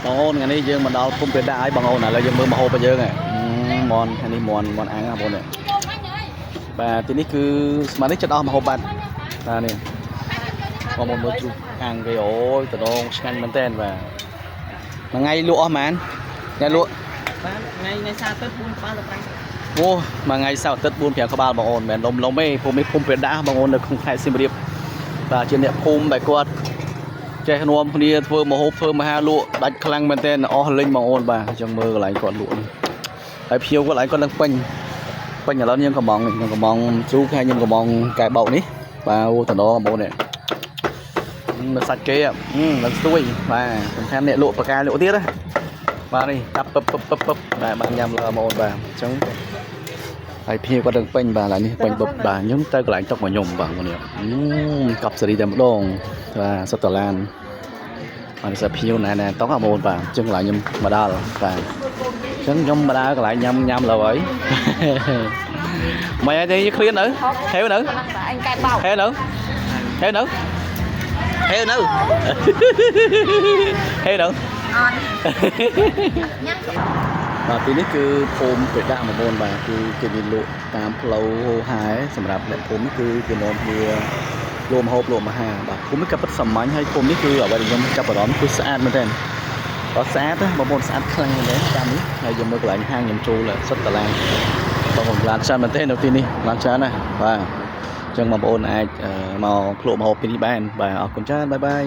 បងអូនថ្ងៃនេះយើងមកដល់គុំពេដាឲ្យបងអូនឥឡូវយើងមើលមកហូបទៅយើងហ្នឹងមន់ថ្ងៃនេះមន់អាំងបងប្អូននេះបាទទីនេះគឺស្មាននេះចិត្តអស់មកហូបបាត់បាទនេះបងប្អូនមើលជ្រូកអាំងគេអូយតដងឆ្ងាញ់មែនតើបាទមួយថ្ងៃលក់អស់ហ្មងថ្ងៃលក់បាទថ្ងៃសៅរ៍ទៅ4ក្បាលទៅ5អូមួយថ្ងៃសៅរ៍ទឹក4 5ក្បាលបងអូនមិនមែនលំទេភូមិនេះភូមិពេដាបងអូននៅក្នុងខេត្តសៀមរាបបាទជាអ្នកភូមិដែលគាត់ចេះនាំគ្នាធ្វើមហូបធ្វើមហាលក់ដាច់ខ្លាំងមែនតើអស់លេងបងអូនបាទអញ្ចឹងមើលកន្លែងគាត់លក់ហើយភៀវគាត់កន្លែងគាត់នឹងពេញឥឡូវយើងកំងជ្រូកហើយខ្ញុំកំងកែបោកនេះបាទអូតណបងប្អូននេះនៅសាច់គេនឹងស្ទួយបាទសំខាន់អ្នកលក់បកាលក់ទៀតណាបាទនេះចាប់ពឹបបាទបានញ៉ាំលើបងប្អូនបាទអញ្ចឹងហើយភៀវគាត់នឹងពេញបាទឡើយនេះពេញពឹបបាទខ្ញុំទៅកន្លែងតុកមកខ្ញុំបាទនេះកប់សេរីតែម្ដងបាទសុទ្ធតឡានអត់សាភៀវណែតុកបងប្អូនបាទអញ្ចឹងកន្លែងខ្ញុំមកដល់បាទអញ្ចឹងខ្ញុំមកដល់កន្លែងញ៉ាំលើហើយមិនអីទេឃ្លាននៅហេវនៅអញកែបោកហេវនៅហេវនៅហេវនៅហេវនៅអត់ញ៉ាំបាទទីនេះគឺភូមិពេដាបងប្អូនបាទគឺគេមានលក់តាមផ្លូវហូហាសម្រាប់អ្នកភូមិនេះគឺគេនាំគ្នាលក់ម្ហូបលក់អាហារបាទភូមិនេះក៏ពិតសាមញ្ញហើយភូមិនេះគឺអ្វីដែលខ្ញុំចាប់អារម្មណ៍គឺស្អាតមែនទែនគាត់ស្អាតបងប្អូនស្អាតខ្លាំងមែនទែនតាមនេះហើយយើងមើលកន្លែងហាងខ្ញុំចូលសុទ្ធតឡានបងប្អូនឡានច្រើនមែនទែននៅទីនេះឡានច្រើនណាស់បាទអញ្ចឹងបងប្អូនអាចមកភ្លក់ម្ហូបទីនេះបានបាទអរគុណច្រើនបាយបាយ